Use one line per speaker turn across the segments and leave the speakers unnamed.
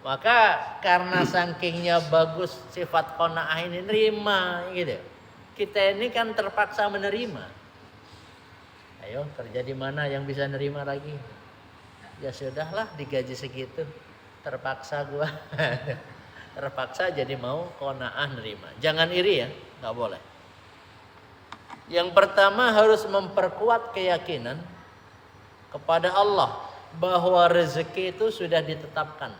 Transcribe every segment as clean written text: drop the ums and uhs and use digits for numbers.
Maka karena sakingnya bagus sifat qanaah ini nerima gitu. Kita ini kan terpaksa menerima. Ayo kerja di mana yang bisa nerima lagi? Ya sudahlah digaji segitu. Terpaksa gua. Terpaksa jadi mau qanaah nerima. Jangan iri ya, nggak boleh. Yang pertama harus memperkuat keyakinan kepada Allah bahwa rezeki itu sudah ditetapkan.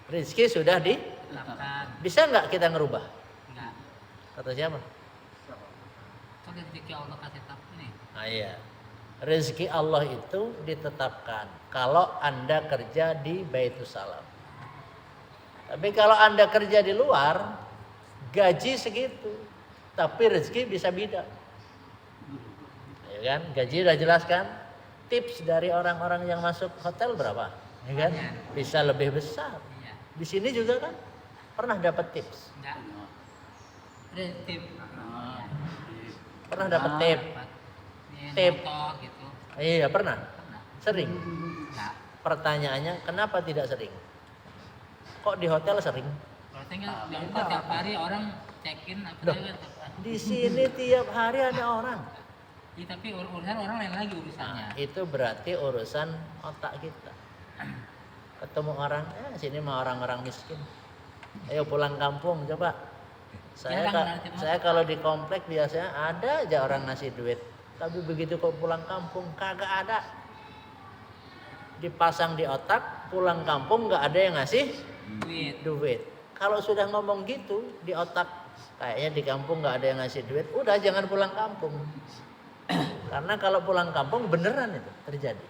Rezeki sudah
Tetapkan.
bisa nggak kita ngerubah?
Enggak.
Kata siapa?
Itu rezeki Allah kasih tetap nih.
Nah, iya. Rezeki Allah itu ditetapkan kalau Anda kerja di Baitussalam. Tapi kalau Anda kerja di luar, gaji segitu, tapi rezeki bisa beda. Ya kan? Gaji udah jelaskan. Tips dari orang-orang yang masuk hotel berapa? Ya kan? Bisa lebih besar.
Iya.
Di sini juga kan pernah dapat tips.
Enggak. Rezeki.
Pernah dapat tip. Tip.
Motor gitu.
Iya, pernah.
Pernah.
Sering.
Enggak.
Pertanyaannya, kenapa tidak sering? Kok di hotel sering?
Kalau tinggal di tempat tiap hari orang check-in apa
Loh.
kan.
Di sini tiap hari ada orang.
Iya, tapi urusan orang lain lagi urusannya.
Nah, itu berarti urusan otak kita. Ketemu orang, sini mah orang-orang miskin. Ayo pulang kampung coba. Saya kalau di komplek biasanya ada aja orang ngasih duit. Tapi begitu kok pulang kampung kagak ada. Dipasang di otak, pulang kampung nggak ada yang ngasih duit. Kalau sudah ngomong gitu di otak, kayaknya di kampung nggak ada yang ngasih duit, udah jangan pulang kampung. Karena kalau pulang kampung beneran itu terjadi.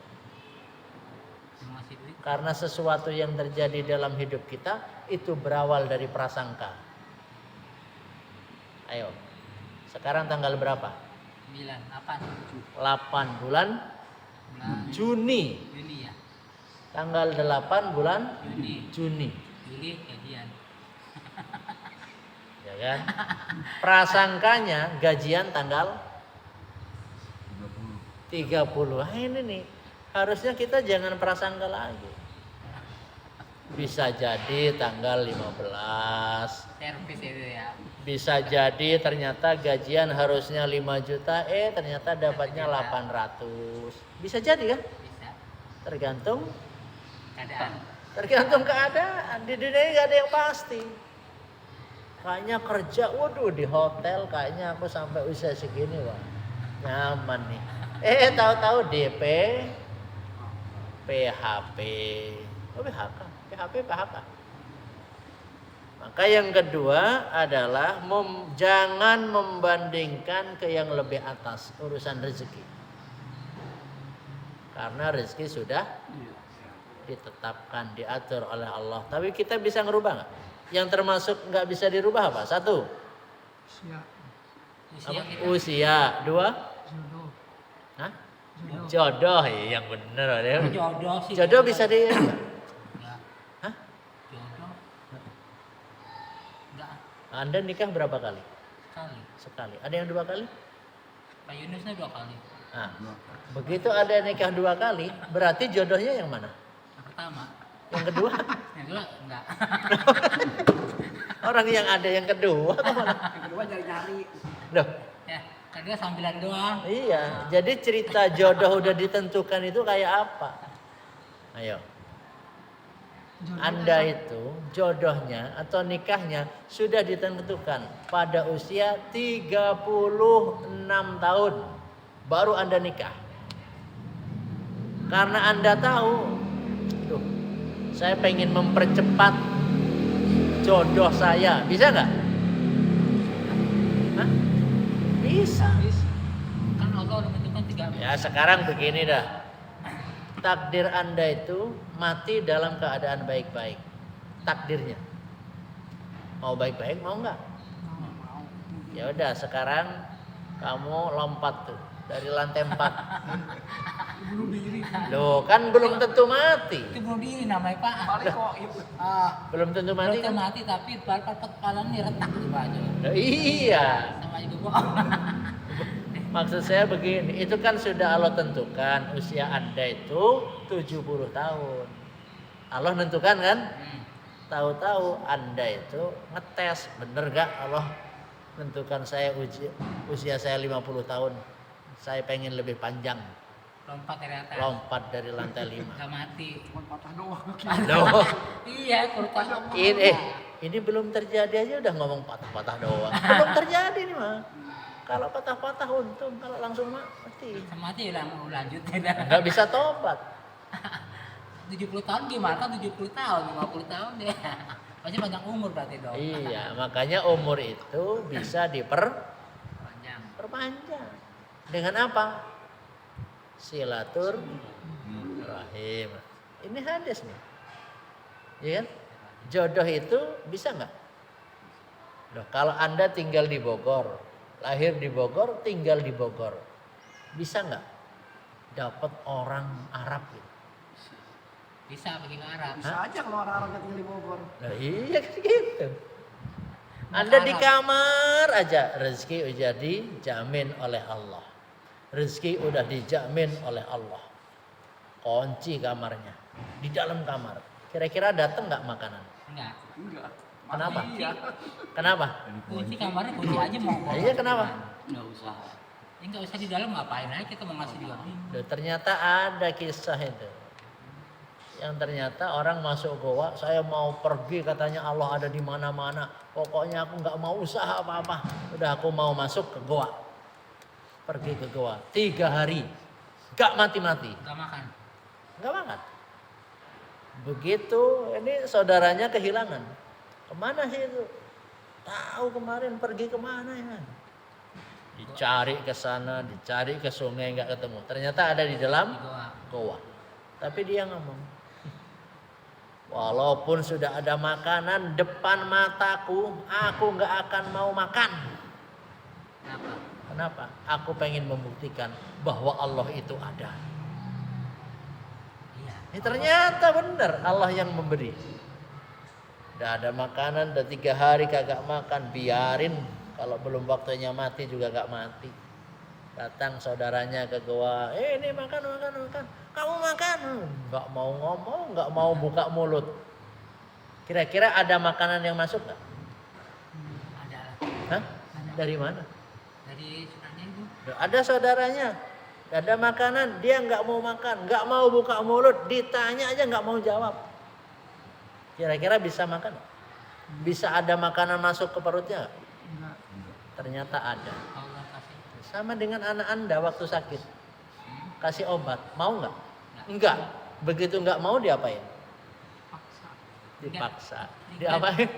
Masih duit.
Karena sesuatu yang terjadi dalam hidup kita itu berawal dari prasangka. Ayo, sekarang tanggal berapa?
9, 8.
8 bulan
Bulan
Juni.
Juni ya.
Tanggal 8 bulan
Juni.
Juni.
Juli gajian.
Ya kan? Prasangkanya gajian tanggal 30. Ah, ini nih, harusnya kita jangan prasangka lagi. Bisa jadi tanggal 15.
Servis itu ya.
Bisa jadi ternyata gajian harusnya 5 juta, ternyata dapatnya 800. Bisa jadi kan?
Bisa.
Tergantung
Keadaan.
keadaan. Di dunia ini gak ada yang pasti. Kayaknya kerja, waduh di hotel kayaknya aku sampai usia segini, wah nyaman nih. Tahu-tahu DP, PHP, PHK. Maka yang kedua adalah jangan membandingkan ke yang lebih atas urusan rezeki. Karena rezeki sudah ditetapkan, diatur oleh Allah. Tapi kita bisa ngerubah nggak? Yang termasuk nggak bisa dirubah apa? 1. Usia. 2. Hah? Jodoh, yang bener ya.
Jodoh sih.
Jodoh bisa di.
Enggak.
Hah?
Jodoh. Enggak.
Anda nikah berapa kali?
Sekali.
Ada yang 2 kali?
Pak Yunusnya 2 kali.
Nah, begitu ada nikah 2 kali, berarti jodohnya yang mana?
Yang pertama.
Yang kedua?
Yang kedua enggak.
Orang yang ada yang kedua kemana?
Yang kedua nyari-nyari.
Loh,
Ya, kedua sambilan doang.
iya. Jadi cerita jodoh udah ditentukan itu kayak apa? Ayo. Anda itu jodohnya atau nikahnya sudah ditentukan pada usia 36 tahun baru Anda nikah. Karena Anda tahu, saya pengen mempercepat jodoh saya, bisa nggak? Hah? Bisa.
Kan Allah udah menentukan 3.
Ya sekarang begini dah. Takdir Anda itu mati dalam keadaan baik-baik. Takdirnya. Mau baik-baik mau nggak? Ya udah sekarang kamu lompat tuh dari lantai 4.
Bunuh diri.
Loh kan belum tentu mati.
Itu bunuh diri namanya Pak.
Paling goib.
Belum tentu mati
Belum
kan?
mati tapi kepala nih retak di baju.
Loh, iya.
Sama juga bohong.
Maksud saya begini, itu kan sudah Allah tentukan usia Anda itu 70 tahun. Allah tentukan kan? Tahu-tahu Anda itu ngetes, bener gak Allah tentukan saya usia saya 50 tahun. Saya pengen lebih panjang.
Lompat dari atas.
Lompat dari lantai 5.
Gak mati.
Cuma patah doang.
Aduh.
Iya, kurang.
Ini belum terjadi aja udah ngomong patah-patah doang. Belum terjadi nih mah. Kalau patah-patah untung, kalau langsung mati.
Mati udah mau lanjutin.
Nggak bisa tobat.
70 tahun gimana kan 70 tahun, 50 tahun deh. Pasti panjang umur berarti dong.
Iya, makanya umur itu bisa
Panjang.
diperpanjang. Dengan apa? Silaturahim. Ini hadis nih. Iya kan? Jodoh itu bisa nggak? Loh, kalau Anda tinggal di Bogor, lahir di Bogor, tinggal di Bogor, bisa nggak dapat orang Arab gitu?
Bisa pergi ke Arab.
Bisa aja kalau orang-orang yang tinggal di Bogor.
Nah, iya kan gitu. Anda di kamar aja rezeki udah dijamin oleh Allah. Rezeki udah dijamin oleh Allah. Kunci kamarnya di dalam kamar. Kira-kira datang nggak makanan?
Enggak.
Enggak.
Kenapa?
Iya.
Kenapa?
Kunci kamarnya kunci aja mau.
Iya, kenapa?
Enggak usah. Ya enggak usah di dalam, ngapain aja kita mau ngasih juga.
Loh, ternyata ada kisah itu. Yang ternyata orang masuk goa, saya mau pergi katanya Allah ada di mana-mana. Pokoknya aku nggak mau usaha apa-apa. Udah aku mau masuk ke goa. Pergi ke goa 3 hari. Gak mati-mati.
Enggak makan.
Gak makan. Begitu ini saudaranya kehilangan. Kemana sih itu? Tahu kemarin pergi kemana ya? Dicari ke sana, dicari ke sungai nggak ketemu. Ternyata ada di dalam goa. Tapi dia ngomong, walaupun sudah ada makanan depan mataku, aku nggak akan mau makan.
Kenapa?
Kenapa? Aku pengen membuktikan bahwa Allah itu ada.
Iya.
Ini ternyata benar Allah yang memberi. Udah ada makanan, udah 3 hari kagak makan, biarin. Kalau belum waktunya mati juga gak mati. Datang saudaranya ke goa, ini makan. Kamu makan. Gak mau ngomong, gak mau buka mulut. Kira-kira ada makanan yang masuk gak?
Ada lah.
Hah? Dari mana?
Dari sunanya itu.
Ada saudaranya, ada makanan, dia nggak mau makan, nggak mau buka mulut, ditanya aja nggak mau jawab. Kira-kira bisa makan? Bisa ada makanan masuk ke perutnya?
Enggak.
Ternyata ada.
Allah kasih.
Sama dengan anak Anda waktu sakit, kasih obat, mau nggak? Enggak. Begitu nggak mau diapain?
Paksa.
Dipaksa. Diapain?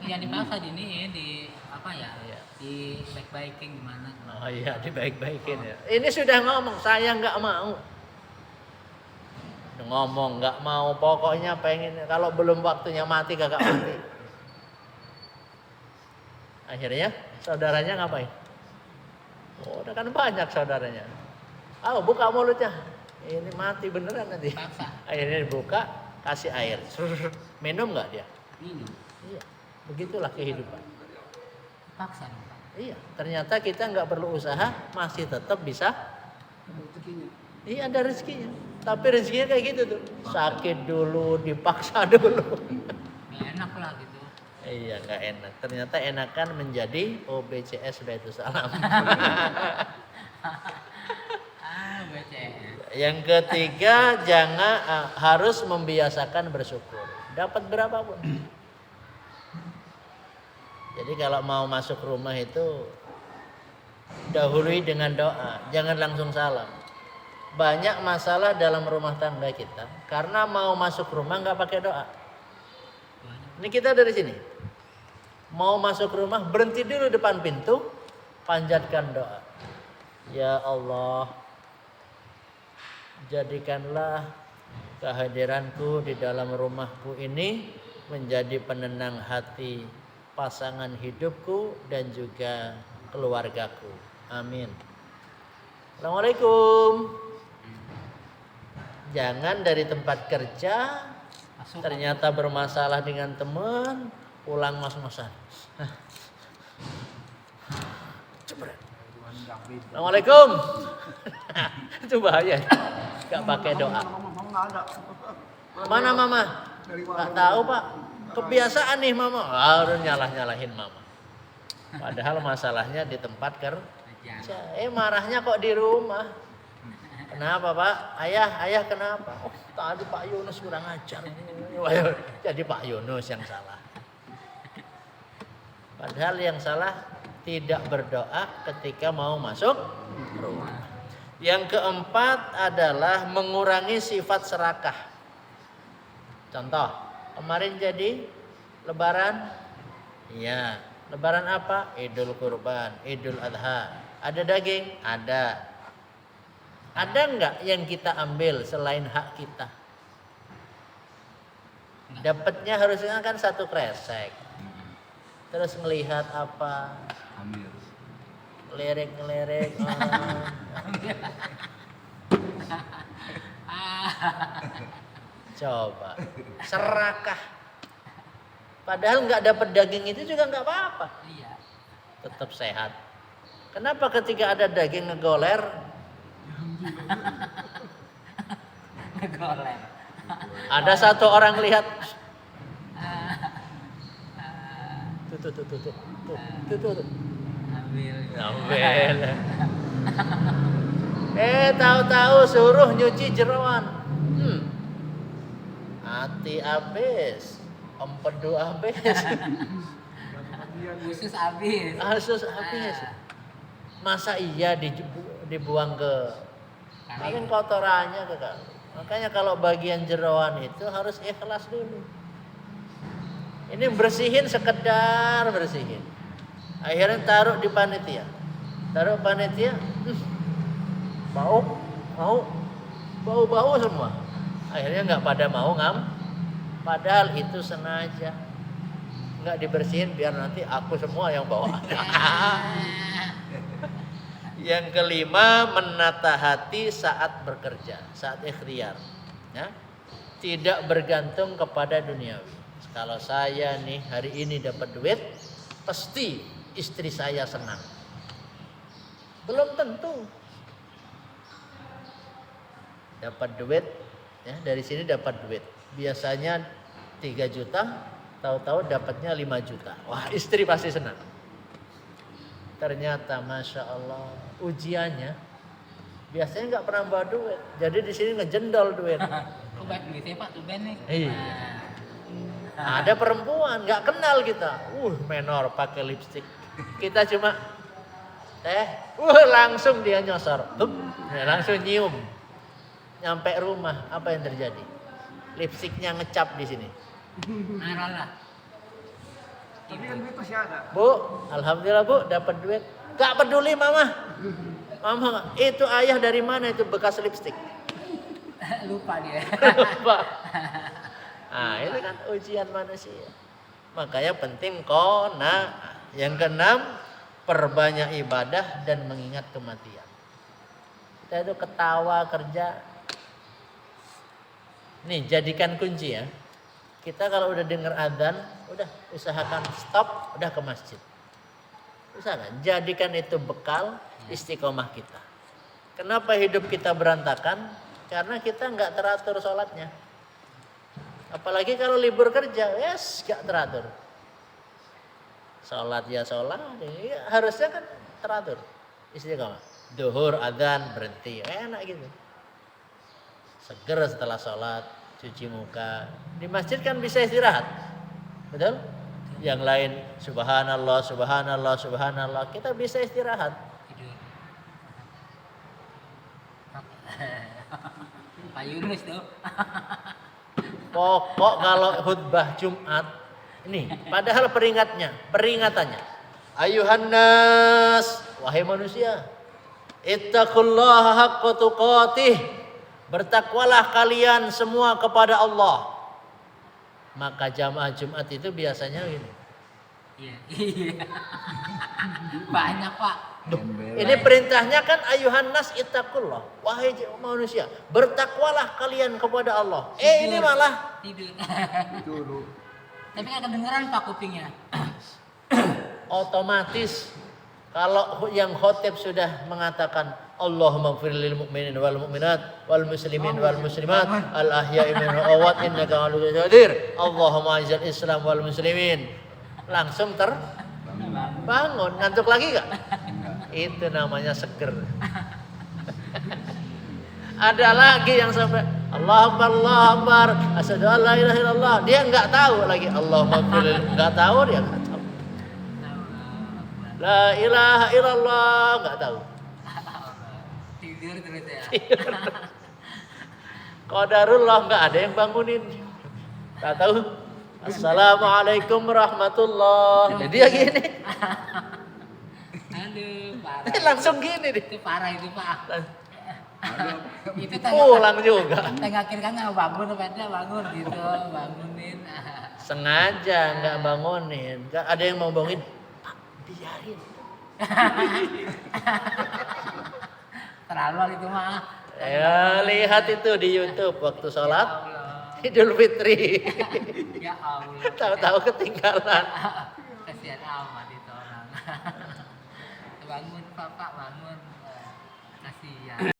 Yang dipaksa di apa ya?
Iya.
Di baik-baikin gimana?
Oh iya, dibaik-baikin ya. Ini sudah ngomong, saya nggak mau. Ngomong nggak mau, pokoknya pengen kalau belum waktunya mati kagak mati. Akhirnya saudaranya ngapain? Oh, udah kan banyak saudaranya. Oh, buka mulutnya. Ini mati beneran nanti.
Paksa.
Akhirnya dibuka, kasih air. Minum nggak dia?
Minum.
Iya. Begitulah kehidupan.
Paksa dong. Pak.
Iya. Ternyata kita nggak perlu usaha, masih tetap bisa.
Rezekinya.
Iya, ada rezekinya. Tapi rezekinya kayak gitu tuh. Sakit dulu, dipaksa dulu.
Nggak enak lah gitu.
Iya, nggak enak. Ternyata enakan menjadi OBCS Baitul Salam.
BCS.
Yang ketiga, jangan harus membiasakan bersyukur. Dapat berapapun. Jadi kalau mau masuk rumah itu dahului dengan doa, jangan langsung salam. Banyak masalah dalam rumah tangga kita karena mau masuk rumah nggak pakai doa. Ini kita dari sini. Mau masuk rumah berhenti dulu depan pintu, panjatkan doa. Ya Allah, jadikanlah kehadiranku di dalam rumahku ini menjadi penenang hati pasangan hidupku dan juga keluargaku. Amin. Assalamualaikum. Jangan dari tempat kerja
Masuk.
ternyata bermasalah dengan teman, pulang mas-masan. Jebret. Assalamualaikum. Itu bahaya. Gak pakai doa.
Mama nggak ada.
Mana mama?
Dari
Gak tahu pak. Kebiasaan nih mama. Harus nyalahin mama. Padahal masalahnya di tempat kerja. Marahnya kok di rumah. Kenapa pak? Ayah kenapa? Oh tadi Pak Yunus kurang ajar. Jadi Pak Yunus yang salah. Padahal yang salah tidak berdoa ketika mau masuk rumah. Yang keempat adalah mengurangi sifat serakah. Contoh, kemarin jadi Lebaran. Iya, Lebaran apa? Idul Kurban, Idul Adha. Ada daging? Ada. Ada enggak yang kita ambil selain hak kita? Dapatnya harusnya kan 1 kresek. Terus ngelihat apa?
Ambil.
Ngelerek. Coba. Serakah. Padahal nggak dapat daging itu juga nggak apa-apa.
Iya.
Tetap sehat. Kenapa ketika ada daging ngegoler?
Ngegolek.
Ada satu orang lihat. Tuh.
Ambil.
Tahu-tahu suruh nyuci jeroan. Hati habis, empedu habis,
Khusus habis.
asus habis. Masa iya dibuang ke kan kotorannya ke kali. Makanya kalau bagian jeroan itu harus ikhlas dulu. Ini bersihin sekedar bersihin. Akhirnya taruh di panitia. Bau semua. Akhirnya nggak pada mau padahal itu sengaja nggak dibersihin biar nanti aku semua yang bawa. Yang kelima, menata hati saat bekerja, saat ikhtiar, ya. Tidak bergantung kepada duniawi. Kalau saya nih hari ini dapat duit, pasti istri saya senang. Belum tentu. Dapat duit, ya, dari sini dapat duit. Biasanya 3 juta, tahu-tahu dapatnya 5 juta. Wah, istri pasti senang. Ternyata Masya Allah, ujiannya biasanya nggak pernah bawa duit. Jadi di sini ngejendol duit.
Baik gitu ya Pak, tuh Ben nih.
Iya. Ada perempuan nggak kenal kita, menor pakai lipstik. Kita cuma langsung dia nyosor, langsung nyium. Nyampe rumah, apa yang terjadi? Lipstiknya ngecap di sini.
Marah lah.
Tapi kan duit masih ada.
Bu, alhamdulillah Bu, dapat duit. Gak peduli mama. Mama, itu ayah dari mana itu bekas lipstik?
Lupa dia.
Lupa. Nah, itu kan ujian manusia. Makanya penting qanaah. Yang keenam, perbanyak ibadah dan mengingat kematian. Kita itu ketawa kerja. Nih, jadikan kunci ya. Kita kalau udah dengar adzan, udah usahakan stop, udah ke masjid. Usahakan, jadikan itu bekal istiqomah kita. Kenapa hidup kita berantakan? Karena kita nggak teratur sholatnya. Apalagi kalau libur kerja, nggak teratur. Sholat ya sholat, ya harusnya kan teratur. Istiqomah. Duhur, adzan, berhenti, enak gitu. Seger setelah sholat, cuci muka. Di masjid kan bisa istirahat, betul? Yang lain subhanallah, subhanallah, subhanallah. Kita bisa istirahat.
Tidur. Pak Yunus tuh.
Pokok kalau khutbah Jumat ini, padahal peringatannya. Ayuhan nas, wahai manusia, ittaqullaha haqqa tuqatih. Bertakwalah kalian semua kepada Allah. Maka jamaah Jumat itu biasanya gini.
Iya. Banyak Pak.
Ini perintahnya kan ayuhan nas ittaqullah. Wahai manusia, bertakwalah kalian kepada Allah. Ini malah
tidur.
Kalau yang khotib sudah mengatakan Allahumma ighfir lil mu'minin wal mu'minat wal muslimin wal muslimat al ahya'i minhum wal amwat innaka 'alaa kulli syai'in qadir. Allahumma izzil Islam wal muslimin. Langsung bangun. Ngantuk lagi enggak? Itu namanya seger. Ada lagi yang sampai Allahu Akbar, asyhadu an la ilaha illallah. Dia enggak tahu lagi Allahumma ighfir, enggak tahu dia enggak tahu. La ilaha illallah enggak tahu.
Tidur terus ya.
Qadarullah enggak ada yang bangunin. Enggak tahu. Assalamualaikum warahmatullah. Jadi dia gini.
Aduh, parah.
Langsung gini deh.
Itu parah itu, Pak. Itu
Pulang juga.
tengah kiri kan nggak bangun, bangun gitu, bangunin.
Sengaja nggak bangunin. Nggak ada yang mau bangunin. Pak, biarin.
Terlalu itu mah.
Ya, lihat itu di YouTube waktu
Ya
sholat
Allah.
Idul Fitri.
Ya Allah.
Tahu-tahu ketinggalan.
Kasihan amat itu orang. Bangun, Pak, bangun. Kasihan.